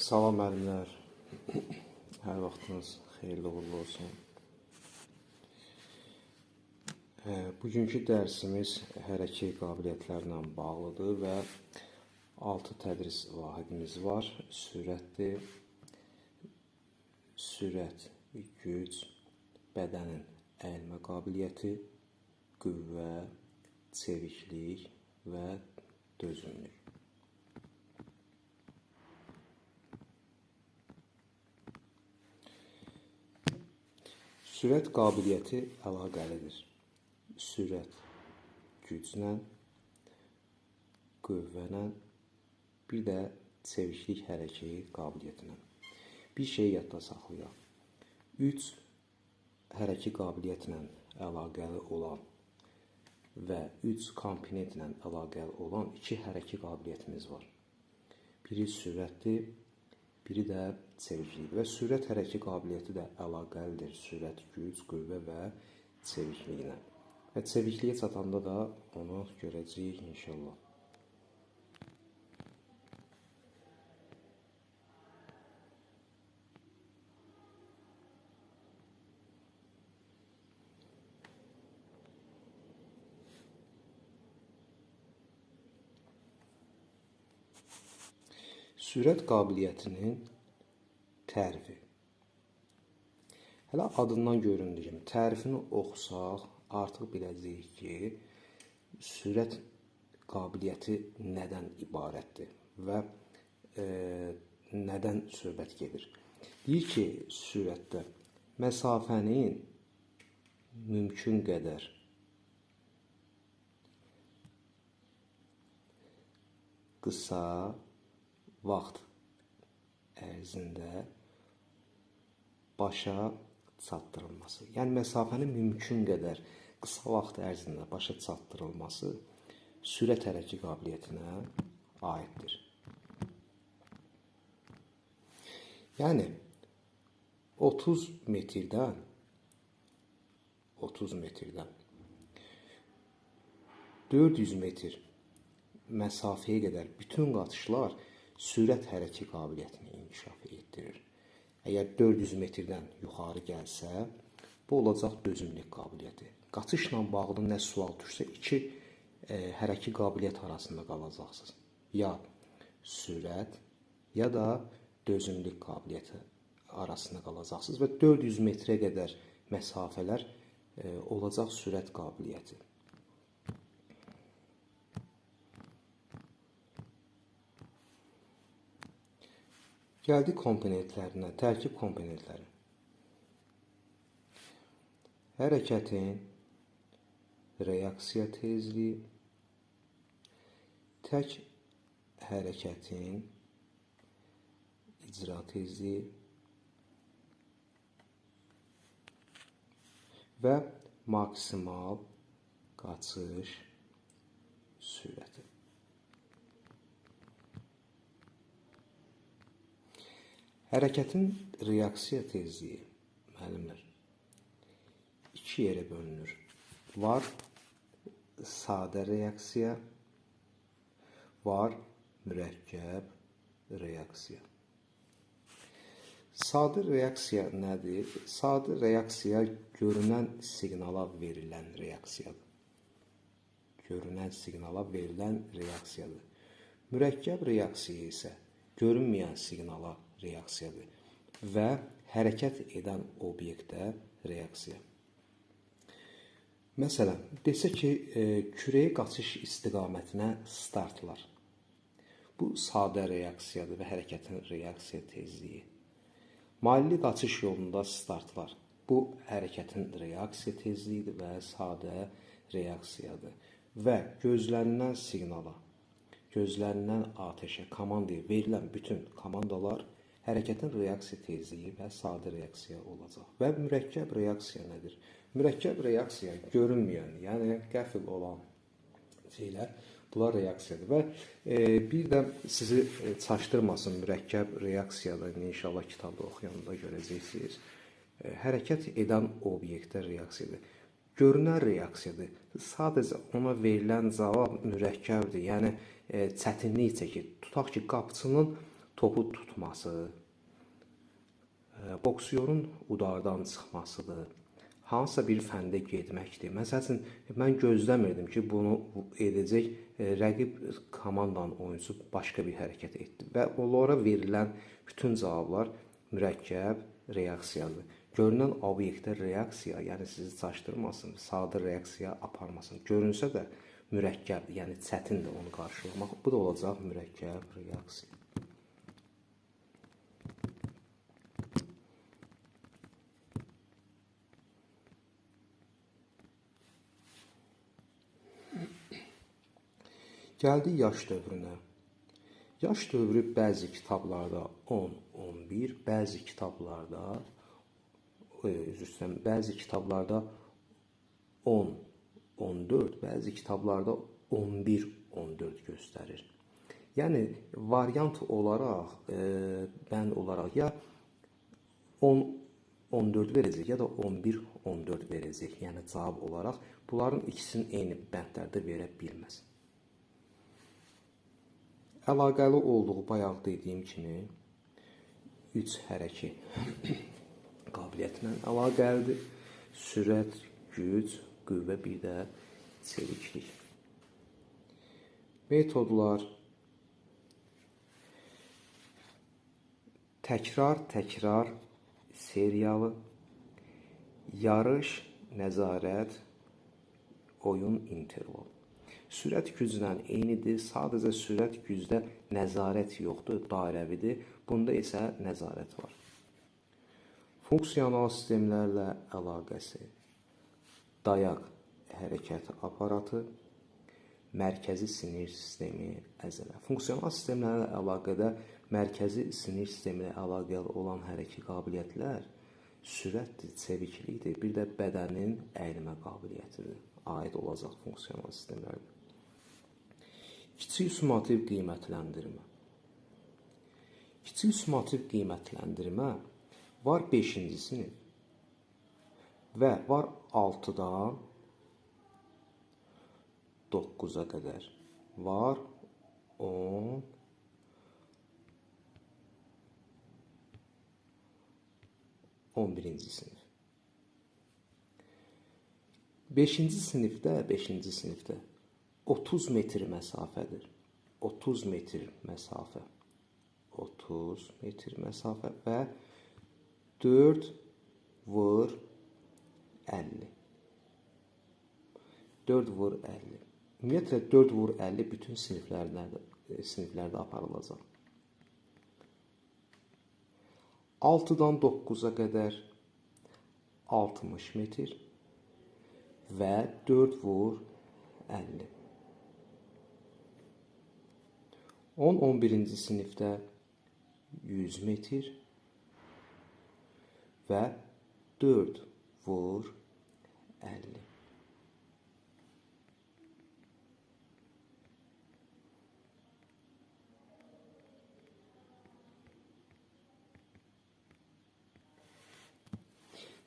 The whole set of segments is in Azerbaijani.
Salam müəllimlər, hər vaxtınız xeyirli uğurlu olsun. Bugünkü dərsimiz hərəkət qabiliyyətlərlə bağlıdır və 6 tədris vahidimiz var. Sürətdir, sürət, güc, bədənin əyilmə qabiliyyəti, qüvvə, çeviklik və dözümlük. Sürət qabiliyyəti əlaqəlidir. Sürət güclə, qüvvənə, bir də çeviklik hərəkət qabiliyyətinə. Bir şey yadda saxlayaq. 3 hərəkət qabiliyyətlə əlaqəli olan və 3 komponentlə əlaqəli olan 2 hərəkət qabiliyyətimiz var. Biri sürətdir, biri də çeviklikdir və sürət hərəkət qabiliyyəti də əlaqəlidir sürət, güc, qüvvə və çevikliklə. Və çevikliyə çatanda da onu görəcəyik inşallah. Sürət qabiliyyətinin tərifi. Hələ adından göründüyü kimi tərifini oxusaq, artıq biləcəyik ki, sürət qabiliyyəti nədən ibarətdir və nədən söhbət gedir. Deyir ki, sürətdə məsafənin mümkün qədər qısa vaxt ərzində başa çatdırılması. Yəni, məsafənin mümkün qədər qısa vaxt ərzində başa çatdırılması sürət hərəkət qabiliyyətinə aiddir. Yəni, 30 metrdən 400 metr məsafəyə qədər bütün qaçışlar sürət hərəkət qabiliyyətini inkişaf etdirir. Əgər 400 metrdən yuxarı gəlsə, bu olacaq dözümlük qabiliyyəti. Qaçışla bağlı nə sual düşsə, 2 hərəkət qabiliyyət arasında qalacaqsınız. Ya sürət, ya da dözümlük qabiliyyəti arasında qalacaqsınız və 400 metrə qədər məsafələr olacaq sürət qabiliyyəti. Gəldik komponentlərinə, tərkib komponentləri. Hərəkətin reaksiya tezliyi, tək hərəkətin icra tezliyi və maksimal qaçış sürəti. Hərəkətin reaksiya tezliyi, müəllimlər, 2 yerə bölünür. Var sadə reaksiya, var mürəkkəb reaksiya. Sadə reaksiya nədir? Sadə reaksiya görünən siqnala verilən reaksiyadır. Görünən siqnala verilən reaksiyadır. Mürəkkəb reaksiya isə görünməyən siqnala reaksiyadır və hərəkət edən obyektə reaksiya. Məsələn, desə ki, kürəyə qaçış istiqamətinə startlar. Bu sadə reaksiyadır və hərəkətin reaksiya tezliyi. Mailli qaçış yolunda startlar. Bu hərəkətin reaksiya tezliyidir və sadə reaksiyadır. Və gözlənilən siqnala, gözlənilən atəşə, komandaya verilən bütün komandalar hərəkətin reaksiya tezliyi və sadə reaksiya olacaq. Və mürəkkəb reaksiya nədir? Mürəkkəb reaksiya görünməyən, yəni qəfil olan şeylər, bunlar reaksiyadır. Və bir də sizi çaşdırmasın mürəkkəb reaksiyada, inşallah kitabda oxuyanda görəcəksiniz. Hərəkət edən obyektə reaksiyadır. Görünən reaksiyadır. Sadəcə ona verilən cavab mürəkkəbdir, yəni çətinlik çəkir. Tutaq ki, qapıçının topu tutması, boksyorun udardan çıxmasıdır, hansısa bir fəndə getməkdir. Məsələn, mən gözləmirdim ki, bunu edəcək rəqib komandanın oyunçusu başqa bir hərəkət etdi və onlara verilən bütün cavablar mürəkkəb reaksiyadır. Görünən obyektə reaksiya, yəni sizi çaşdırmasın, sadə reaksiya aparmasın. Görünsə də mürəkkəbdir, yəni çətindir onu qarşılamaq. Bu da olacaq mürəkkəb reaksiya. Gəldik yaş dövrünə. Yaş dövrü bəzi kitablarda 10-11, bəzi kitablarda bəzi kitablarda 10-14, bəzi kitablarda 11-14 göstərir. Yəni variant olaraq, bənd olaraq ya 10-14 verəcək, ya da 11-14 verəcək. Yəni cavab olaraq bunların ikisini eyni bəndlərdə verə bilməz. Əlaqəli olduğu bayaq dediyim kimi 3 hərəki qabiliyyətlə əlaqəlidir. Sürət, güc, qüvvə, bir də çeviklik. Metodlar təkrar seriyalı, yarış, nəzarət, oyun, interval. Sürət güclə eynidir, sadəcə sürət gücdə nəzarət yoxdur, dairəvidir. Bunda isə nəzarət var. Funksional sistemlərlə əlaqəsi, dayaq hərəkət aparatı, mərkəzi sinir sistemi, əzələ. Funksional sistemlərlə əlaqədə mərkəzi sinir sistemi ilə əlaqəli olan hərəkət qabiliyyətlər sürətdir, çeviklikdir, bir də bədənin əyilmə qabiliyyətidir, aid olacaq funksional sistemlərdir. Kiçik summativ qiymətləndirmə. Kiçik summativ qiymətləndirmə var 5-ci sinif və var 6-dan 9-a qədər. Var 10, 11-ci sinif. 5-ci sinifdə 30 metr məsafədir. 30 metr məsafə. 30 metr məsafə və 4 vur 50. 4 vur 50. Ümumiyyətlə 4 vur 50 bütün siniflərdə aparılacaq. 6-dan 9-a qədər 60 metr və 4 vur 50. 10-11-ci sinifdə 100 metr və 4 vur 50.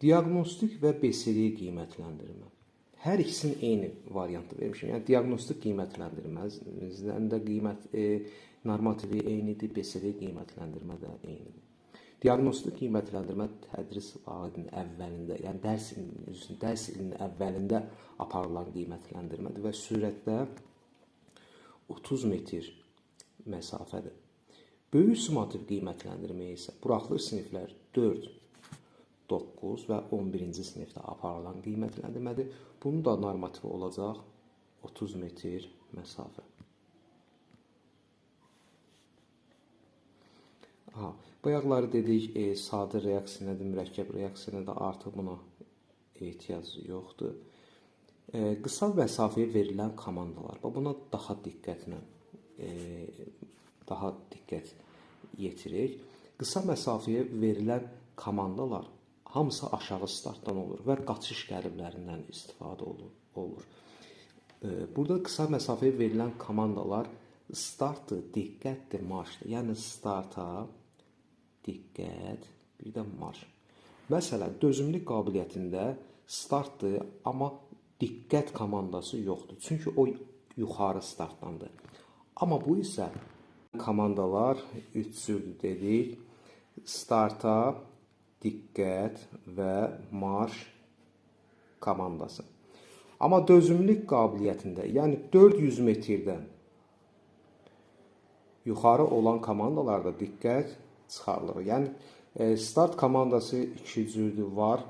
Diaqnostik və BSR qiymətləndirmə. Hər ikisinin eyni variantı vermişim. Yəni diaqnostik qiymətləndirmənin də normativi eynidir, BSR qiymətləndirmə də eynidir. Diaqnostik qiymətləndirmə tədris ilinin əvvəlində, yəni dərs ilinin əvvəlində aparılan qiymətləndirmədir və sürətdə 30 metr məsafədir. Böyük summativ qiymətləndirmə isə buraxılır siniflər 4, 9 və 11-ci sinifdə aparılan qiymətləndirmədir. Bunun da normativi olacaq 30 metr məsafə. Bayaqları dedik, sadə reaksiya nədir, mürəkkəb reaksiya nədir, artıq buna ehtiyac yoxdur. Qısa məsafəyə verilən komandalar. Buna daha diqqət yetirik. Qısa məsafəyə verilən komandalar hamısı aşağı startdan olur və qaçış qəliblərindən istifadə olur. Burada qısa məsafəyə verilən komandalar startdır, diqqətdir, marşdır. Yəni starta diqqət, bir də marş. Məsələn, dözümlük qabiliyyətində startdır, amma diqqət komandası yoxdur. Çünki o yuxarı startdandır. Amma bu isə Komandalar 3 cürdür dedik. Starta, diqqət və marş komandası. Amma dözümlülük qabiliyyətində, yəni 400 metrdən yuxarı olan komandalarda diqqət çıxarılır. Yəni start komandası 2 cürdür var.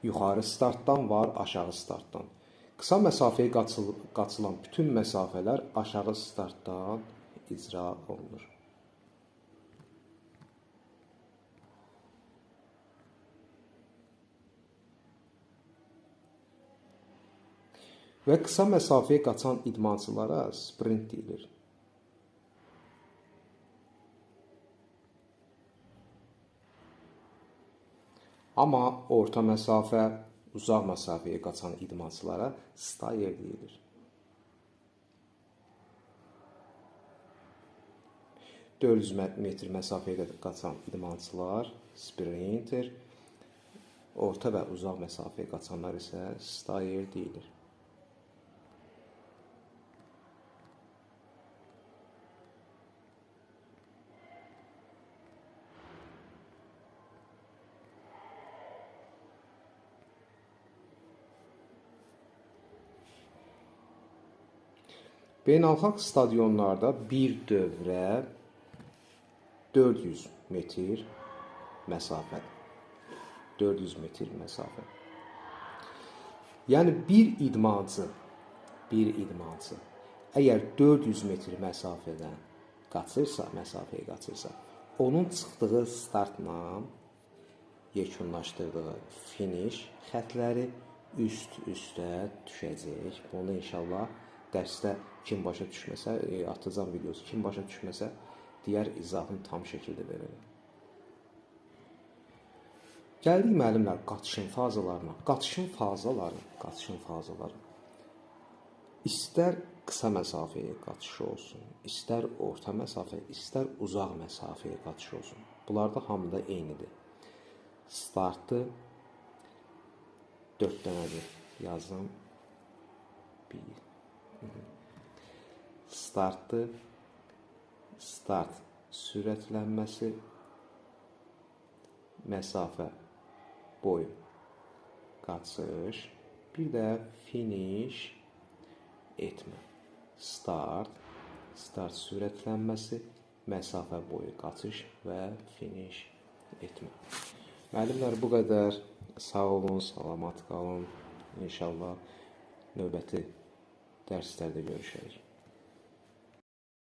Yuxarı startdan var, aşağı startdan. Qısa məsafəyə qaçılan bütün məsafələr aşağı startdan icra olunur. Və qısa məsafəyə qaçan idmançılara sprint deyilir. Amma orta məsafə, uzaq məsafəyə qaçan idmançılara stayer deyilir. $400 metr məsafəyə qaçan idmançılar sprinter, orta və uzaq məsafəyə qaçanlar isə stayer deyilir. Beynəlxalq stadionlarda bir dövrə 400 metr məsafədir. 400 metr məsafə. Yəni bir idmançı əgər 400 metr məsafəyə qaçırsa, onun çıxdığı startla yekunlaşdırdığı finiş xətləri üst-üstə düşəcək. Bunu inşallah dərsdə kim başa düşməsə, atacağım videosu, kim başa düşməsə, digər izahını tam şəkildə verərəm. Gəldik müəllimlər qaçışın fazalarına. Qaçışın fazaları. İstər qısa məsafəyə qaçış olsun, istər orta məsafə, istər uzaq məsafəyə qaçış olsun. Bunlarda hamıda eynidir. Startı 4 dənədir. Yazdım. Start sürətlənməsi, məsafə, boy, qaçış, bir də finish etmə. Start sürətlənməsi, məsafə, boy, qaçış və finish etmə. Müəllimlər bu qədər. Sağ olun, salamat qalın. İnşallah növbəti dərslərdə görüşərik.